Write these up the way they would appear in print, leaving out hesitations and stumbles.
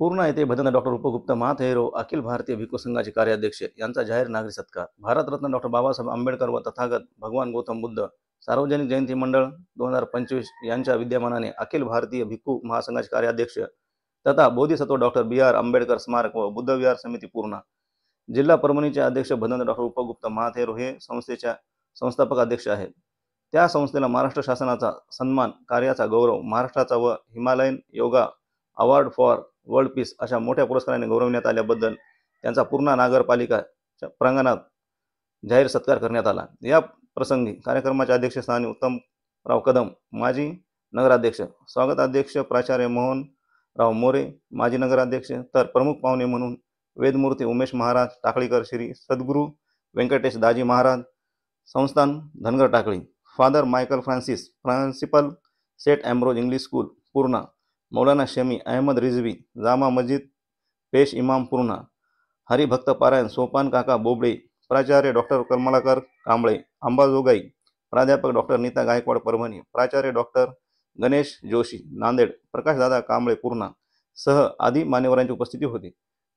पूर्णा येथे भदंत डॉक्टर उपगुप्त महाथेरो अखिल भारतीय भिक्खू संघाचे कार्याध्यक्ष यांचा जाहीर नागरी सत्कार। भारतरत्न डॉक्टर बाबासाहेब आंबेडकर व तथागत भगवान गौतम बुद्ध सार्वजनिक जयंती मंडळ 2025 यांच्या विद्यमानाने अखिल भारतीय भिक्खू महासंघाचे कार्याध्यक्ष तथा बोधिसत्व डॉक्टर BR आंबेडकर स्मारक व बुद्ध विहार समिती पूर्णा, जिल्हा परभणीचे अध्यक्ष भदंत डॉक्टर उपगुप्त महाथेरो हे संस्थेच्या संस्थापक अध्यक्ष आहेत। त्या संस्थेला महाराष्ट्र शासनाचा सन्मान, कार्याचा गौरव, महाराष्ट्राचा व Himalayan yoga award for world peace अशा मोठ्या पुरस्काराने गौरविण्यात आल्याबद्दल त्यांचा पूर्णा नगरपालिका प्रांगणात जाहीर सत्कार करण्यात आला। या प्रसंगी कार्यक्रमाच्या अध्यक्षस्थानी उत्तमराव कदम माजी नगराध्यक्ष, स्वागताध्यक्ष प्राचार्य मोहनराव मोरे माजी नगराध्यक्ष, तर प्रमुख पाहुणे म्हणून वेदमूर्ती उमेश महाराज टाकळीकर, श्री सद्गुरू Venkatesh Daji Maharaj Sansthan Dhangar Takli, father Michael Francis principal saint Ambrose English school Purna, Maulana Shami Ahmed Rizvi Jama Masjid पेश इमाम पूर्णा, हरिभक्त पारायण सोपान काका बोबडे, प्राचार्य डॉक्टर कमलाकर कांबळे अंबाजोगाई, प्राध्यापक डॉक्टर नीता गायकवाड परभणी, प्राचार्य डॉक्टर गणेश जोशी नांदेड, प्रकाशदादा कांबळे पूर्णा सह आदी मान्यवरांची उपस्थिती होती।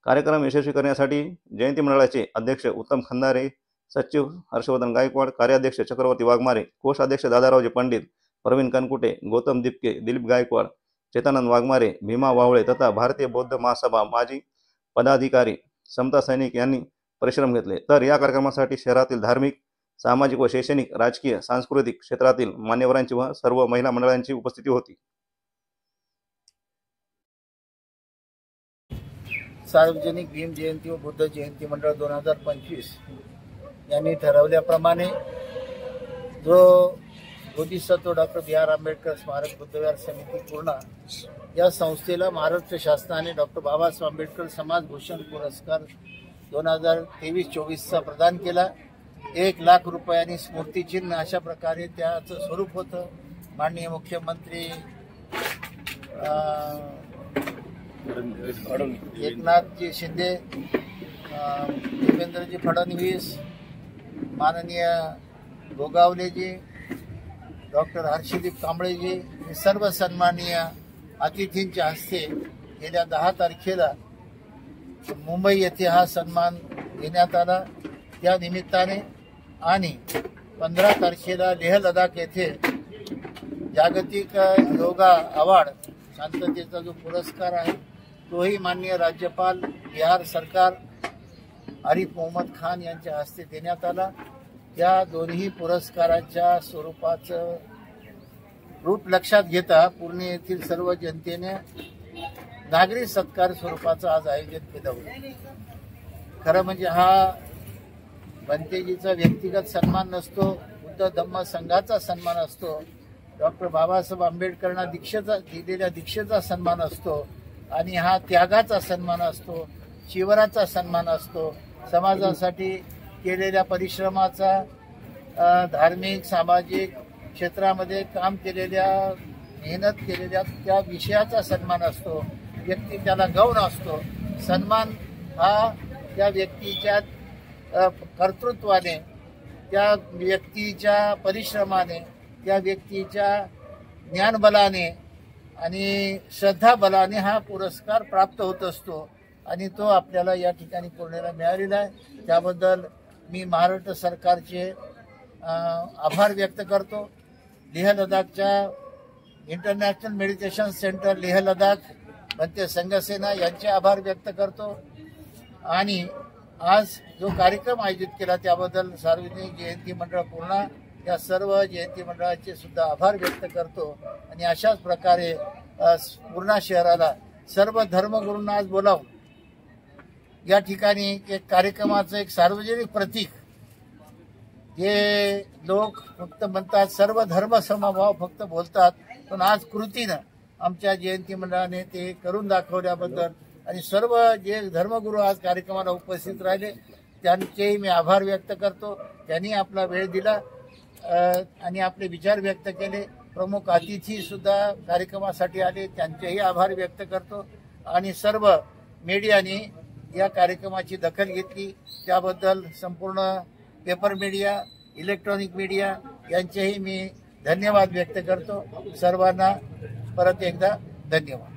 कार्यक्रम यशस्वी करण्यासाठी जयंती मंडळाचे अध्यक्ष उत्तम खंदारे, सचिव हर्षवर्धन गायकवाड, कार्याध्यक्ष चक्रवर्ती वाघमारे, कोषाध्यक्ष दादारावजी पंडित, प्रवीण कनकुटे, गौतम दिपके, दिलीप गायकवाड, चेतानंद वाघमारे, भीमा वावळे तथा भारतीय बौद्ध महासभा माजी पदाधिकारी समता सैनिक यांनी परिश्रम घेतले। तर या कार्यक्रमासाठी शहरातील धार्मिक, सामाजिक व शैक्षणिक, राजकीय, सांस्कृतिक क्षेत्रातील मान्यवरांची व सर्व महिला मंडळांची उपस्थिती होती। सार्वजनिक भीम जयंती व बुद्ध जयंती मंडळ 2025 यांनी ठरवल्याप्रमाणे जो बोधिसत्व डॉक्टर BR आंबेडकर स्मारक बुद्ध विहार समिती पूर्णा या संस्थेला महाराष्ट्र शासनाने डॉक्टर बाबासाहेब आंबेडकर समाज भूषण पुरस्कार 2023-24 प्रदान केला। 1 लाख रुपयांनी स्मृतिचिन्ह अशा प्रकारे त्याचं स्वरूप होतं। माननीय मुख्यमंत्री एकनाथजी शिंदे, देवेंद्रजी फडणवीस, माननीय गोगावलेजी, डॉक्टर हर्षदीप कांबळेजी हे सर्व सन्माननीय अतिथींच्या हस्ते गेल्या 10 तारखेला मुंबई येथे हा सन्मान देण्यात आला। त्या निमित्ताने आणि 15 तारखेला लेह लडाख येथे जागतिक योगा अवॉर्ड शांततेचा जो पुरस्कार आहे तोही माननीय राज्यपाल बिहार सरकार आरिफ मोहम्मद खान यांच्या हस्ते देण्यात आला। या दोन्ही पुरस्कारांच्या स्वरूपाचं रूप लक्षात घेता पूर्णा येथील सर्व जनतेने नागरी सत्कार स्वरूपाचं आज आयोजन केलं होतं। खरं म्हणजे हा बनतेजीचा व्यक्तिगत सन्मान नसतो, बुद्ध धम्म संघाचा सन्मान असतो, डॉक्टर बाबासाहेब आंबेडकरांना दिलेल्या दीक्षेचा सन्मान असतो आणि हा त्यागाचा सन्मान असतो, शिवराचा सन्मान असतो, समाजासाठी केलेल्या परिश्रमाचा, धार्मिक सामाजिक क्षेत्रामध्ये काम केलेल्या, मेहनत केलेल्या त्या विषयाचा सन्मान असतो। व्यक्ती त्याला गौरव असतो। सन्मान हा त्या व्यक्तीच्या कर्तृत्वाने, त्या व्यक्तीच्या परिश्रमाने, त्या व्यक्तीच्या ज्ञानबलाने आणि श्रद्धाबलाने हा पुरस्कार प्राप्त होत असतो आणि तो आपल्याला या ठिकाणी पूर्णेला मिळालेला आहे। त्याबद्दल मी महाराष्ट्र सरकारचे आभार व्यक्त करतो। लेह लडाखच्या international meditation centre Leh Ladakh बनते संघसेना यांचे आभार व्यक्त करतो आणि आज जो कार्यक्रम आयोजित केला त्याबद्दल सार्वजनिक जयंती मंडळ पूर्णा या सर्व जयंती मंडळाचे सुद्धा आभार व्यक्त करतो आणि अशाच प्रकारे पूर्णा शहराला सर्व धर्मगुरूंना आज बोलावून या ठिकाणी एक कार्यक्रमाचं एक सार्वजनिक प्रतीक, जे लोक फक्त म्हणतात सर्व धर्म समभाव फक्त बोलतात, पण आज कृतीनं आमच्या जयंती मंडळाने ते करून दाखवल्याबद्दल आणि सर्व जे धर्मगुरू आज कार्यक्रमाला उपस्थित राहिले त्यांचेही मी आभार व्यक्त करतो। त्यांनी आपला वेळ दिला आणि आपले विचार व्यक्त केले। प्रमुख अतिथी सुद्धा कार्यक्रमासाठी आले, त्यांचेही आभार व्यक्त करतो आणि सर्व मीडियाने या कार्यक्रमाची दखल घेतली त्याबद्दल संपूर्ण पेपर मीडिया, इलेक्ट्रॉनिक मीडिया यांचेही मी धन्यवाद व्यक्त करतो. सर्वांना परत एकदा धन्यवाद.